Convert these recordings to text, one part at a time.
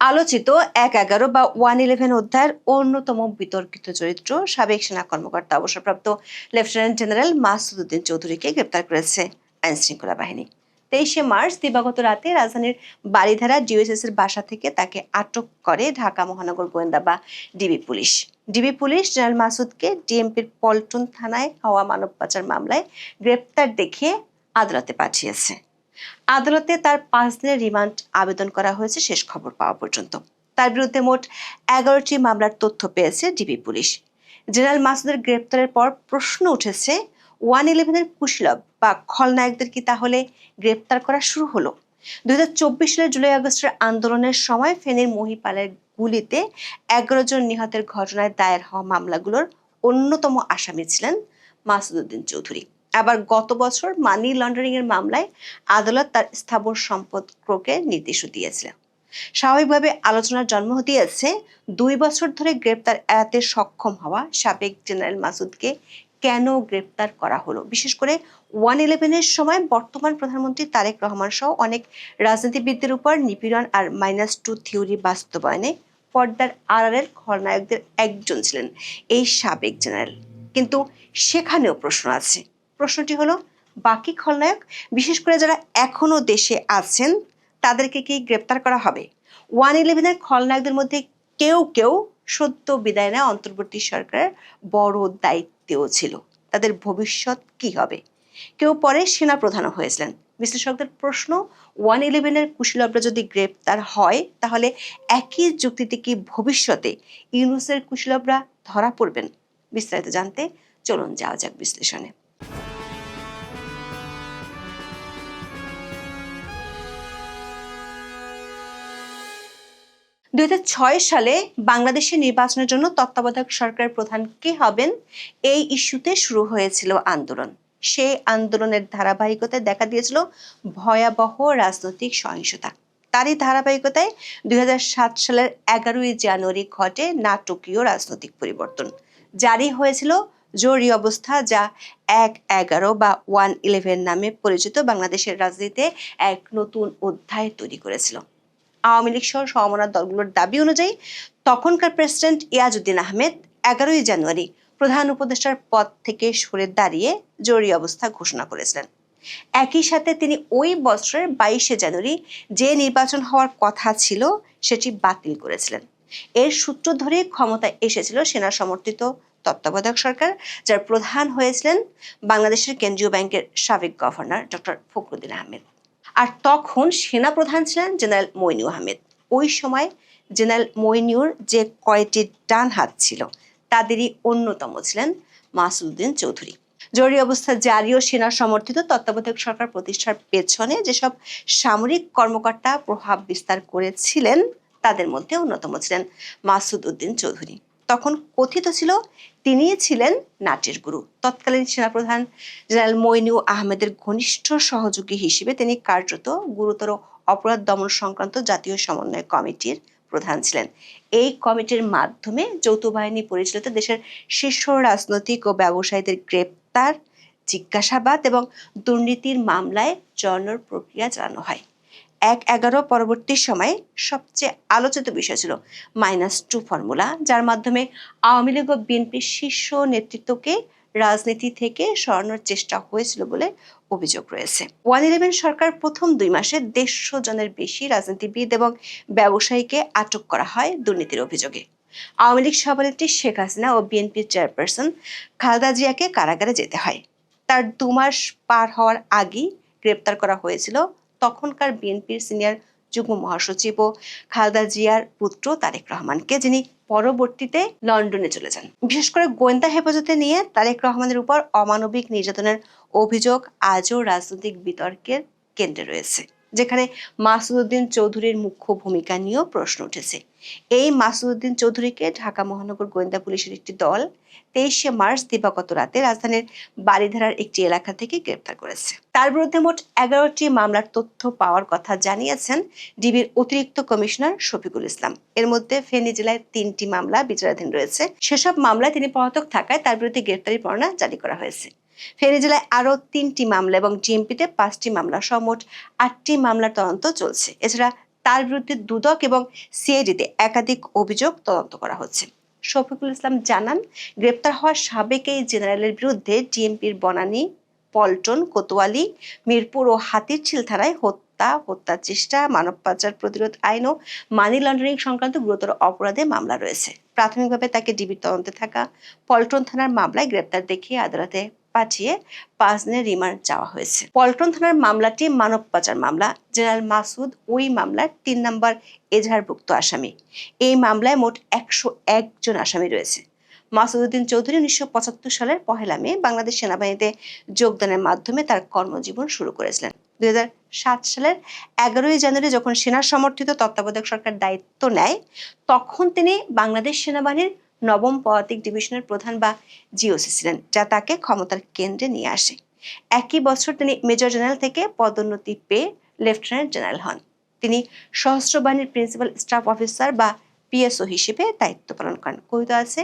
আলোচিত ১-১১ বা 111 অধ্যায়ের অন্যতম বিতর্কিত চরিত্র সাবেক সেনা কর্মকর্তা অবসরপ্রাপ্ত লেফটেন্যান্ট জেনারেল মাসুদ উদ্দিন চৌধুরীকে গ্রেপ্তার করেছে আইনশৃঙ্খলা বাহিনী। ২৩শে মার্চ দিবাগত রাতে রাজধানীর বারিধারা ডিওএসএস এর বাসা থেকে তাকে আটক করে ঢাকা মহানগর গোয়েন্দা বা DB police. DB police general মাসুদকে ডিএমপির পল্টন থানায় হওয়া মানব পাচার মামলায় গ্রেপ্তার দেখিয়ে আদালতে পাঠিয়েছে। আদালতে তার 5 দিনের রিমান্ড আবেদন করা হয়েছে শেষ খবর পাওয়া পর্যন্ত। তার বিরুদ্ধে মোট 11টি মামলার তথ্য পেয়েছে ডিবি পুলিশ। জেনারেল মাসুদের গ্রেপ্তারের পর প্রশ্ন উঠেছে, 111-এর কুশলভ বা খলনায়কদের কি তাহলে গ্রেপ্তার করা শুরু হলো? 2024 সালের জুলাই আগস্টের আন্দোলনের সময় ফেনীর মহিপালের গুলিতে 11 জন নিহতের ঘটনায় দায়ের হওয়া মামলাগুলোর অন্যতম আসামি ছিলেন মাসুদ উদ্দিন চৌধুরী। আবার গত বছর মানি লন্ডারিং এর মামলায় আদালত তার স্থাবর সম্পদ ক্রোকের নির্দেশও দিয়েছিলেন। স্বাভাবিকভাবে আলোচনার জন্ম দিয়েছে 2 বছর ধরে গ্রেপ্তার এড়াতে সক্ষম হওয়া সাবেক জেনারেল মাসুদকে কেন গ্রেপ্তার করা হলো। বিশেষ করে 111-এর সময় বর্তমান প্রধানমন্ত্রী তারেক রহমান সহ অনেক রাজনীতিবিদদের উপর নিপীড়ন আর -2 থিওরি বাস্তবায়নে পর্দার আড়ালের খলনায়কদের একজন ছিলেন এই সাবেক জেনারেল। কিন্তু সেখানেও প্রশ্ন আছে। প্রশ্নটি হলো, বাকি খলনায়ক, বিশেষ করে যারা এখনো দেশে আছেন, তাদেরকে কি গ্রেপ্তার করা হবে? 111-এর খলনায়কদের মধ্যে কেউ কেউ সদ্য বিদায় নেওয়া অন্তর্বর্তী সরকারের বড় দায়িত্বেও ছিল। তাদের ভবিষ্যৎ কি হবে? কেউ পরে সেনা প্রধানও হয়েছিলেন। বিশ্লেষকদের প্রশ্ন, 111-এর কুশলভরা যদি গ্রেপ্তার হয়, তাহলে একই যুক্তিতে কি ভবিষ্যতে ইউনূসের কুশলভরা ধরা পড়বেন? বিস্তারিত জানতে চলুন যাওয়া যাক বিশ্লেষণে। 2006 সালে বাংলাদেশের নির্বাচনের জন্য তত্ত্বাবধায়ক সরকারের প্রধান কে হবেন, এই ইস্যুতে শুরু হয়েছিল আন্দোলন। সেই আন্দোলনের ধারাবাহিকতায় দেখা দিয়েছিল ভয়াবহ রাজনৈতিক সহিংসতা। তারই ধারাবাহিকতায় 2007 সালের 11ই জানুয়ারি ঘটে নাটকীয় রাজনৈতিক পরিবর্তন। জারি হয়েছিল জরুরি অবস্থা, যা 1-11 বা 111 নামে পরিচিত বাংলাদেশের রাজনীতিতে এক নতুন অধ্যায় তৈরি করেছিল। আওয়ামী লীগ সহ সমমনা দলগুলোর দাবি অনুযায়ী তখনকার প্রেসিডেন্ট ইয়াজউদ্দিন আহমেদ 11ই জানুয়ারি প্রধান উপদেষ্টার পদ থেকে সরে দাঁড়িয়ে জরুরি অবস্থা ঘোষণা করেছিলেন। একই সাথে তিনি ওই বছরের 22শে জানুয়ারি যে নির্বাচন হওয়ার কথা ছিল সেটি বাতিল করেছিলেন। এর সূত্র ধরে ক্ষমতায় এসেছিল সেনা সমর্থিত তত্ত্বাবধায়ক সরকার, যার প্রধান হয়েছিলেন বাংলাদেশের কেন্দ্রীয় ব্যাংকের সাবেক গভর্নর ডক্টর ফখরুদ্দিন আহমেদ। আর তখন সেনা প্রধান ছিলেন জেনারেল মইনু আহমেদ। ওই সময় জেনারেল মইনুর যে কয়টি ডান হাত ছিল, তাদেরই অন্যতম ছিলেন মাসুদ উদ্দিন চৌধুরী। জরুরি অবস্থা জারি ও সেনা সমর্থিত তত্ত্বাবধায়ক সরকার প্রতিষ্ঠার পেছনে যেসব সামরিক কর্মকর্তা প্রভাব বিস্তার করেছিলেন, তাদের মধ্যে অন্যতম ছিলেন মাসুদ উদ্দিন চৌধুরী। তখন কথিত ছিল তিনিই ছিলেন নাটের গুরু। তৎকালীন সেনাপ্রধান জেনারেল মইনু আহমেদের ঘনিষ্ঠ সহযোগী হিসেবে তিনি কার্যত গুরুতর অপরাধ দমন সংক্রান্ত জাতীয় সমন্বয় কমিটির প্রধান ছিলেন। এই কমিটির মাধ্যমে যৌথ বাহিনী পরিচালিত দেশের শীর্ষ রাজনৈতিক ও ব্যবসায়ীদের গ্রেপ্তার, জিজ্ঞাসাবাদ এবং দুর্নীতির মামলায় জড়ানোর প্রক্রিয়া চালানো হয়। 1-11 পরবর্তী সময়ে সবচেয়ে আলোচিত বিষয় ছিল -2 ফর্মুলা, যার মাধ্যমে আওয়ামী লীগ ও বিএনপির শীর্ষ নেতৃত্বকে রাজনীতি থেকে সরানোর চেষ্টা হয়েছিল বলে অভিযোগ রয়েছে। 111 সরকার প্রথম 2 মাসে 150 জনের বেশি রাজনীতিবিদ এবং ব্যবসায়ীকে আটক করা হয় দুর্নীতির অভিযোগে। আওয়ামী লীগ সভানেত্রী শেখ হাসিনা ও বিএনপির চেয়ারপারসন খালেদা জিয়াকে কারাগারে যেতে হয়। তার 2 মাস পার হওয়ার আগেই গ্রেপ্তার করা হয়েছিল তখনকার বিএনপির সিনিয়র যুগ্ম মহাসচিব ও খালেদা জিয়ার পুত্র তারেক রহমানকে, যিনি পরবর্তীতে লন্ডনে চলে যান। বিশেষ করে গোয়েন্দা হেফাজতে নিয়ে তারেক রহমানের উপর অমানবিক নির্যাতনের অভিযোগ আজও রাজনৈতিক বিতর্কের কেন্দ্রে রয়েছে, যেখানে মাসুদ উদ্দিন চৌধুরীর মুখ্য ভূমিকা নিয়েও প্রশ্ন উঠেছে। এই মাসুদ উদ্দিন চৌধুরীকে ঢাকা মহানগর গোয়েন্দা পুলিশের একটি দল 23শে মার্চ দিবাগত রাতে রাজধানীর বারিধারার একটি এলাকা থেকে গ্রেপ্তার করেছে। তার বিরুদ্ধে মোট 11টি মামলার তথ্য পাওয়ার কথা জানিয়েছেন ডিবির অতিরিক্ত কমিশনার শফিকুল ইসলাম। এর মধ্যে ফেনী জেলায় 3টি মামলা বিচারাধীন রয়েছে। সেসব মামলায় তিনি পলাতক থাকায় তার বিরুদ্ধে গ্রেপ্তারি পরোয়ানা জারি করা হয়েছে। ফেনী জেলায় আরও 3টি মামলা এবং ডিএমপিতে 5টি মামলা সহ মোট 8টি মামলার তদন্ত চলছে। এছাড়া তার বিরুদ্ধে দুদক এবং সিআইডিতে একাধিক অভিযোগ তদন্ত করা হচ্ছে। শফিকুল ইসলাম জানান, গ্রেপ্তার হওয়া সাবেক এই জেনারেলের বিরুদ্ধে ডিএমপির বনানী, পল্টন, কোতোয়ালি, মিরপুর ও হাতিরঝিল থানায় হত্যার চেষ্টা, মানব পাচার প্রতিরোধ আইন ও মানি লন্ডারিং সংক্রান্ত গুরুতর অপরাধে মামলা রয়েছে। প্রাথমিকভাবে তাকে ডিবির তদন্তে থাকা পল্টন থানার মামলায় গ্রেপ্তার দেখিয়ে আদালতে পাঠিয়ে 5 দিনের রিমান্ড চাওয়া হয়েছে। পল্টন থানার মামলাটি মানব পাচার মামলা। জেনারেল মাসুদ ওই মামলার 3 নম্বর এজাহারভুক্ত আসামি। এই মামলায় মোট 101 জন আসামি রয়েছে। মাসুদ উদ্দিন চৌধুরী 1975 সালের 1 মে বাংলাদেশ সেনাবাহিনীতে যোগদানের মাধ্যমে তার কর্মজীবন শুরু করেছিলেন। 2007 সালের 11 জানুয়ারি যখন সেনা সমর্থিত তত্ত্বাবধায়ক সরকার দায়িত্ব নেয়, তখন তিনি বাংলাদেশ সেনাবাহিনীর 9ম পদাতিক ডিভিশনের প্রধান বা জিওসি ছিলেন, যা তাকে ক্ষমতার কেন্দ্রে নিয়ে আসে। একই বছর তিনি মেজর জেনারেল থেকে পদোন্নতি পেয়ে লেফটেন্যান্ট জেনারেল হন। তিনি সশস্ত্র বাহিনীর প্রিন্সিপাল স্টাফ অফিসার বা পিএসও হিসেবে দায়িত্ব পালন করেন। কথিত আছে,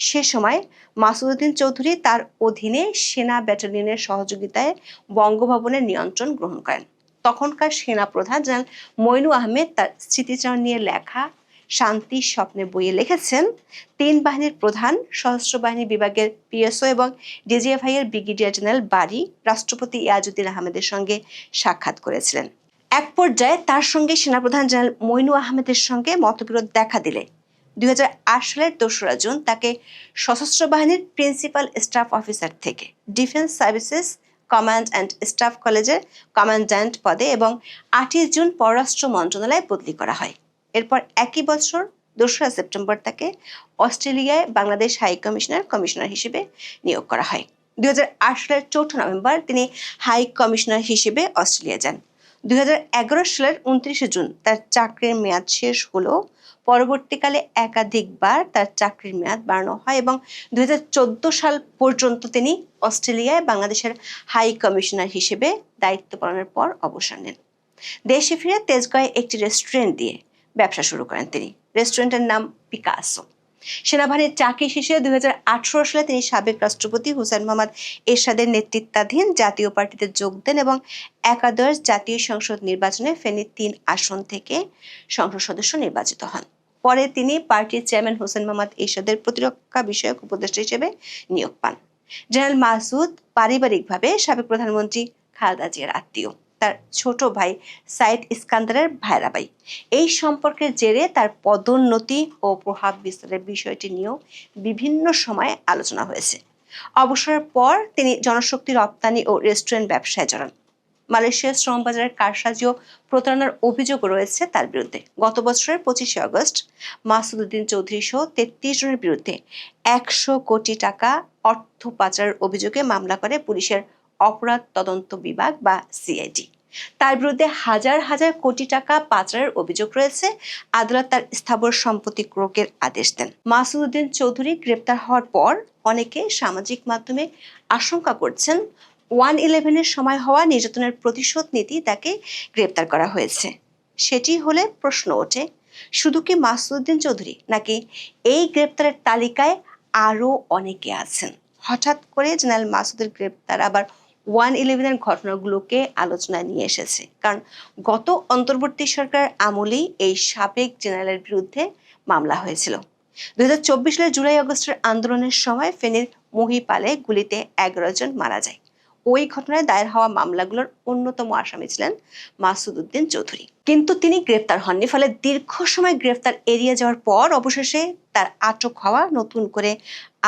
সে সময় মাসুদ উদ্দিন চৌধুরী তার অধীনে সেনা ব্যাটালিয়নের সহযোগিতায় বঙ্গভবনের নিয়ন্ত্রণ গ্রহণ করেন। তখনকার সেনা প্রধান জেনারেল মইনু আহমেদ তার স্মৃতিচারণ নিয়ে লেখা শান্তির স্বপ্নে বইয়ে লিখেছেন, 3 বাহিনীর প্রধান, সশস্ত্র বাহিনী বিভাগের পিএসও এবং ডিজিএফআই এর ব্রিগেডিয়ার জেনারেল বারী রাষ্ট্রপতি ইয়াজউদ্দিন আহমেদের সঙ্গে সাক্ষাৎ করেছিলেন। এক পর্যায়ে তার সঙ্গে সেনাপ্রধান জেনারেল মইনু আহমেদের সঙ্গে মতবিরোধ দেখা দিলে 2008 সালের 2রা জুন তাকে সশস্ত্র বাহিনীর প্রিন্সিপাল স্টাফ অফিসার থেকে defence services command and staff কলেজের কমান্ড্যান্ট পদে এবং 8 জুন পররাষ্ট্র মন্ত্রণালয়ে বদলি করা হয়। এরপর একই বছর 2রা সেপ্টেম্বর তাকে অস্ট্রেলিয়ায় বাংলাদেশ হাই কমিশনার হিসেবে নিয়োগ করা হয়। 2008 সালের 4 নভেম্বর তিনি হাই কমিশনার হিসেবে অস্ট্রেলিয়া যান। 2011 সালের 29 জুন তার চাকরির মেয়াদ শেষ হলেও পরবর্তীকালে একাধিকবার তার চাকরির মেয়াদ বাড়ানো হয় এবং 2014 সাল পর্যন্ত তিনি অস্ট্রেলিয়ায় বাংলাদেশের হাই কমিশনার হিসেবে দায়িত্ব পালনের পর অবসর নেন। দেশে ফিরে তেজগাঁয়ে একটি রেস্টুরেন্ট দিয়ে ব্যবসা শুরু করেন তিনি। রেস্টুরেন্টের নাম পিকাসো। সেনাবাহিনীর চাকরি শেষে 2018 সালে তিনি সাবেক রাষ্ট্রপতি হুসেইন মোহাম্মদ এরশাদের নেতৃত্বাধীন জাতীয় পার্টিতে যোগ দেন এবং একাদশ জাতীয় সংসদ নির্বাচনে ফেনীর 3 আসন থেকে সংসদ সদস্য নির্বাচিত হন। পরে তিনি পার্টির চেয়ারম্যান হুসেইন মোহাম্মদ এরশাদের প্রতিরক্ষা বিষয়ক উপদেষ্টা হিসেবে নিয়োগ পান। জেনারেল মাসুদ পারিবারিকভাবে সাবেক প্রধানমন্ত্রী খালেদা জিয়ার আত্মীয়। তার ছোট ভাই সাইদ ইস্কান্দারের ভাইরা ভাই। এই সম্পর্কের জেরে তার পদোন্নতি ও প্রভাব বিস্তারের বিষয়টি নিয়েও বিভিন্ন সময়ে আলোচনা হয়েছে। অবসরের পর তিনি জনশক্তি রপ্তানি ও রেস্টুরেন্ট ব্যবসায় জড়ান। মালয়েশিয়ার শ্রমবাজারের কারসাজি ও প্রতারণার অভিযোগ রয়েছে তার বিরুদ্ধে। গত বছরের 25 আগস্ট মাসুদ উদ্দিন চৌধুরী সহ 33 জনের বিরুদ্ধে 100 কোটি টাকা অর্থ পাচারের অভিযোগে মামলা করে পুলিশের অপরাধ তদন্ত বিভাগ বা সিআইডি। তার বিরুদ্ধে হাজার হাজার কোটি টাকা পাচারের অভিযোগ রয়েছে। আদালত তার স্থাবর সম্পত্তি ক্রয়ের আদেশ দেন। মাসুদ উদ্দিন চৌধুরী গ্রেপ্তার হওয়ার পর অনেকে সামাজিক মাধ্যমে আশঙ্কা করছেন 1/11-এর সময় হওয়া নির্যাতনের প্রতিশোধ নিতেই তাকে গ্রেপ্তার করা হয়েছে। সেটি হলে প্রশ্ন ওঠে, শুধু কি মাসুদ উদ্দিন চৌধুরী, নাকি এই গ্রেপ্তারের তালিকায় আরও অনেকে আছেন? হঠাৎ করে জেনারেল মাসুদের গ্রেপ্তার আবার 1/11-এর ঘটনাগুলোকে আলোচনায় নিয়ে এসেছে, কারণ গত অন্তর্বর্তী সরকার আমলেই এই সাবেক জেনারেলের বিরুদ্ধে মামলা হয়েছিল। 2024 সালের জুলাই আগস্টের আন্দোলনের সময় ফেনীর মহিপালে গুলিতে 11 জন মারা যায়। ওই ঘটনায় দায়ের হওয়া মামলাগুলোর অন্যতম আসামি ছিলেন মাসুদ উদ্দিন চৌধুরী। কিন্তু তিনি গ্রেপ্তার হননি, ফলে দীর্ঘ সময় গ্রেপ্তার এড়িয়ে যাওয়ার পর অবশেষে তার আটক হওয়া নতুন করে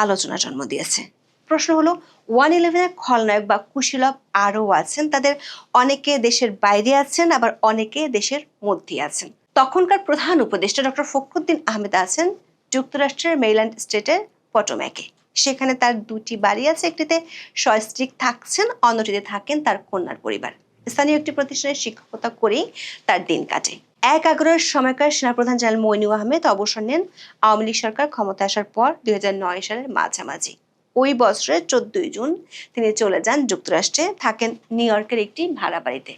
আলোচনা জন্ম দিয়েছে। প্রশ্ন হলো, 1/11-এর খলনায়ক বা কুশীলব আরও আছেন। তাদের অনেকে দেশের বাইরে আছেন, আবার অনেকে দেশের মধ্যে আছেন। তখনকার প্রধান উপদেষ্টা ডক্টর ফখরুদ্দিন আহমেদ আছেন যুক্তরাষ্ট্রের মেরিল্যান্ড স্টেটের পটোম্যাকে। সেখানে তার 2টি বাড়ি আছে। একটিতে সস্ত্রীক থাকছেন, অন্যটিতে থাকেন তার কন্যার পরিবার। স্থানীয় একটি প্রতিষ্ঠানে শিক্ষকতা করেই তার দিন কাটে। 1/11-এর সময়কার সেনাপ্রধান জেনারেল মইনু আহমেদ অবসর নেন আওয়ামী লীগ সরকার ক্ষমতা আসার পর 2009 সালের মাঝামাঝি। ওই বছরের 14 জুন তিনি চলে যান যুক্তরাষ্ট্রে, থাকেন নিউ ইয়র্কের একটি ভাড়া বাড়িতে।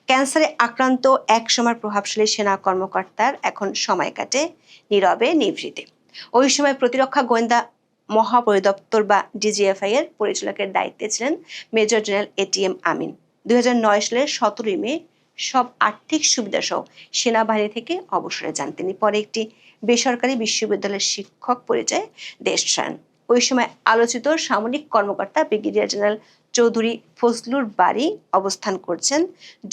ক্যান্সারে আক্রান্ত এক সময় প্রভাবশালী সেনা কর্মকর্তার এখন সময় কাটে নীরবে নিভৃতে। ওই সময় প্রতিরক্ষা গোয়েন্দা মহাপরিদপ্তর বা ডিজিএফআই এর পরিচালকের দায়িত্বে ছিলেন মেজর জেনারেল এটিএম আমিন। 2009 সালের 17 মে সব আর্থিক সুবিধা সহ সেনাবাহিনী থেকে অবসরে যান তিনি। পরে একটি বেসরকারি বিশ্ববিদ্যালয়ের শিক্ষক পরিচয়ে দেশ ছাড়েন। ওই সময় আলোচিত সামরিক কর্মকর্তা ব্রিগেডিয়ার জেনারেল চৌধুরী ফজলুর বাড়ি অবস্থান করছেন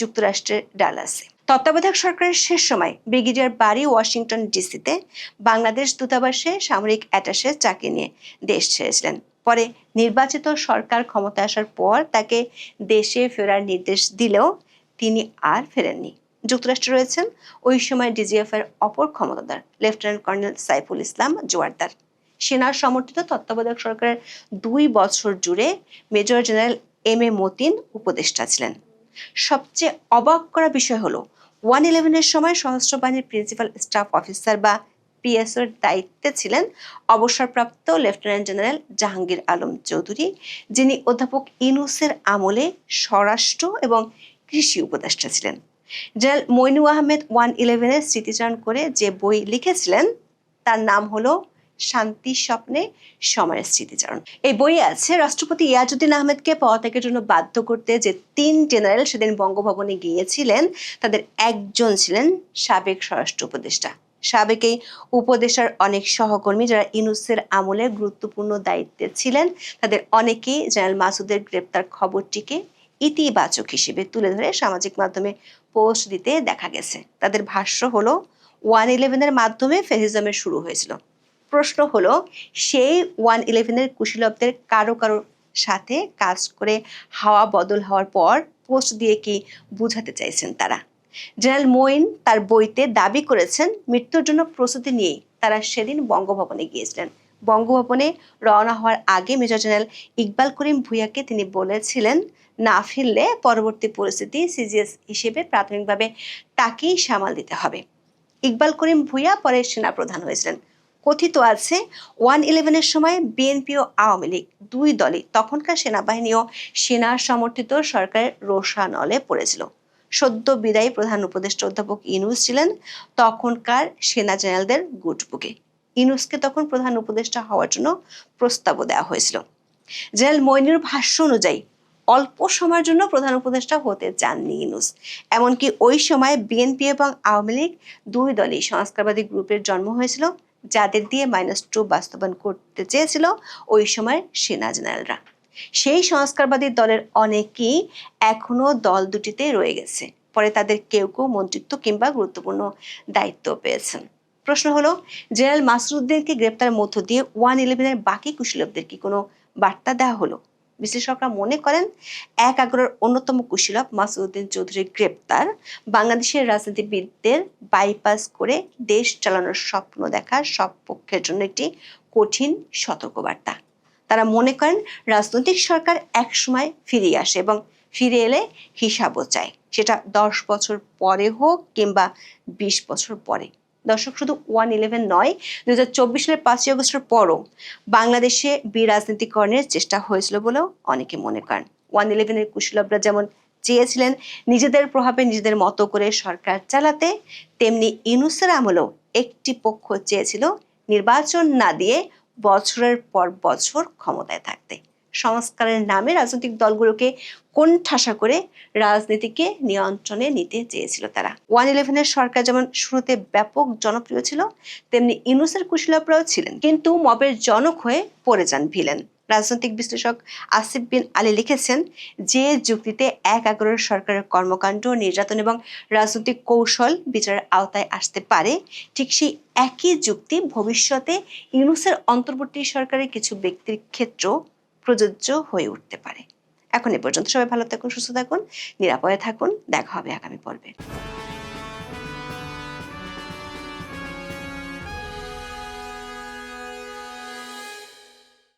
যুক্তরাষ্ট্রের ডালাসে। তত্ত্বাবধায়ক সরকারের শেষ সময় ব্রিগেডিয়ার বাড়ি ওয়াশিংটন ডিসিতে বাংলাদেশ দূতাবাসে সামরিক অ্যাটাশে চাকরি নিয়ে দেশ ছেড়েছিলেন। পরে নির্বাচিত সরকার ক্ষমতায় আসার পর তাকে দেশে ফেরার নির্দেশ দিলেও তিনি আর ফেরেননি। যুক্তরাষ্ট্রে রয়েছেন ওই সময় ডিজিএফ এর অপর ক্ষমতাধর লেফটেন্যান্ট কর্নেল সাইফুল ইসলাম জোয়ারদার। সেনার সমর্থিত তত্ত্বাবধায়ক সরকারের 2 বছর জুড়ে মেজর জেনারেল এম.এ. মতিন উপদেষ্টা ছিলেন। সবচেয়ে অবাক করা বিষয় হলো 111-এর সময় সশস্ত্র বাহিনীর প্রিন্সিপাল স্টাফ অফিসার বা পিএসওর দায়িত্বে ছিলেন অবসরপ্রাপ্ত লেফটেন্যান্ট জেনারেল জাহাঙ্গীর আলম চৌধুরী, যিনি অধ্যাপক ইউনূসের আমলে স্বরাষ্ট্র এবং কৃষি উপদেষ্টা ছিলেন। জেনারেল মইনু আহমেদ 111-এর স্মৃতিচারণ করে যে বই লিখেছিলেন তার নাম হলো শান্তি স্বপ্নে সময়ের স্মৃতিচারণ। এই বইয়ে আছে রাষ্ট্রপতি ইয়াজউদ্দিন আহমেদকে পদত্যাগের জন্য বাধ্য করতে যে 3 জেনারেল সেদিন বঙ্গভবনে গিয়েছিলেন তাদের একজন ছিলেন সাবেক স্বরাষ্ট্র উপদেষ্টা। সাবেক এই উপদেষ্টার অনেক সহকর্মী যারা ইউনূসের আমলে গুরুত্বপূর্ণ দায়িত্বে ছিলেন তাদের অনেকেই জেনারেল মাসুদের গ্রেপ্তার খবরটিকে ইতিবাচক হিসেবে তুলে ধরে সামাজিক মাধ্যমে পোস্ট দিতে দেখা গেছে। তাদের ভাষ্য হলো 111-এর মাধ্যমে ফ্যাসিজমের শুরু হয়েছিল। প্রশ্ন হলো সেই 111-এর কুশীলবদের কারো সাথে কাজ করে হাওয়া বদল হওয়ার পর পোস্ট দিয়ে কি বুঝাতে চাইছেন তারা? জেনারেল মঈন তার বইতে দাবি করেছেন মৃত্যুর জন্য প্রস্তুতি নিয়েই তারা সেদিন বঙ্গভবনে গিয়েছিলেন। বঙ্গভবনে রওনা হওয়ার আগে মেজর জেনারেল ইকবাল করিম ভূঁইয়াকে তিনি বলেছিলেন না ফিরলে পরবর্তী পরিস্থিতি সিজিএস হিসেবে প্রাথমিকভাবে তাকেই সামাল দিতে হবে। ইকবাল করিম ভূঁইয়া পরে সেনাপ্রধান হয়েছিলেন। কথিত আছে 111-এর সময় বিএনপি ও আওয়ামী লীগ 2 দলই তখনকার সেনাবাহিনী ও সেনা সমর্থিত সরকারের রোষানলে পড়েছিল। সদ্য বিদায়ী প্রধান উপদেষ্টা অধ্যাপক ইউনূস ছিলেন তখনকার সেনা জেনারেলদের গুটবুকে। ইউনূসকে তখন প্রধান উপদেষ্টা হওয়ার জন্য প্রস্তাবও দেওয়া হয়েছিল। জেনারেল মঈনের ভাষ্য অনুযায়ী অল্প সময়ের জন্য প্রধান উপদেষ্টা হতে চাননি ইউনূস। এমনকি ওই সময় বিএনপি এবং আওয়ামী লীগ 2 দলই সংস্কারবাদী গ্রুপের জন্ম হয়েছিল যাদের দিয়ে -2 বাস্তবায়ন করতে চেয়েছিল ওই সময় সেনা জেনারেলরা। সেই সংস্কারবাদী দলের অনেকেই এখনো দল দুটিতে রয়ে গেছে। পরে তাদের কেউ কেউ মন্ত্রিত্ব কিংবা গুরুত্বপূর্ণ দায়িত্ব পেয়েছেন। প্রশ্ন হলো জেনারেল মাসুদুদ্দিনকে গ্রেপ্তারের মধ্য দিয়ে 111-এর বাকি কুশীলবদের কি কোনো বার্তা দেওয়া হলো? বিশ্লেষকরা মনে করেন 1/11-এর অন্যতম কুশীলব মাসুদুদ্দিন চৌধুরীর গ্রেপ্তার বাংলাদেশের রাজনীতিবিদদের বাইপাস করে দেশ চালানোর স্বপ্ন দেখা সব পক্ষের জন্য একটি কঠিন সতর্কবার্তা। তারা মনে করেন রাজনৈতিক সরকার একসময় ফিরে আসে এবং ফিরে এলে হিসাবও চায়, সেটা 10 বছর পরে হোক কিংবা 20 বছর পরে। দর্শক, শুধু 111 নয়, 2024 সালের 5ই আগস্টের পরও বাংলাদেশে বিরাজনীতিকরণের চেষ্টা হয়েছিল বলেও অনেকে মনে করেন। 111-এর কুশীলবরা যেমন চেয়েছিলেন নিজেদের প্রভাবে নিজেদের মতো করে সরকার চালাতে, তেমনি ইউনূসের আমলেও একটি পক্ষ চেয়েছিল নির্বাচন না দিয়ে বছরের পর বছর ক্ষমতায় থাকতে। সংস্কারের নামে রাজনৈতিক দলগুলোকে কোণঠাসা করে রাজনীতিকে নিয়ন্ত্রণে নিতে চেয়েছিল তারা। 111-এর সরকার যেমন শুরুতে ব্যাপক জনপ্রিয় ছিল, তেমনি ইউনূসের কুশীলবরাও ছিলেন, কিন্তু মবের জনক হয়ে পড়ে যান ভিলেন। রাজনৈতিক বিশ্লেষক আসিফ বিন আলী লিখেছেন, যে যুক্তিতে 1/11-এর সরকারের কর্মকাণ্ড, নির্যাতন এবং রাজনৈতিক কৌশল বিচারের আওতায় আসতে পারে, ঠিক সেই একই যুক্তি ভবিষ্যতে ইউনূসের অন্তর্বর্তী সরকারের কিছু ব্যক্তির ক্ষেত্রেও প্রযোজ্য হয়ে উঠতে পারে। এখন এ পর্যন্ত। সবাই ভালো থাকুন, সুস্থ থাকুন, নিরাপদে থাকুন। দেখা হবে আগামী পর্বে।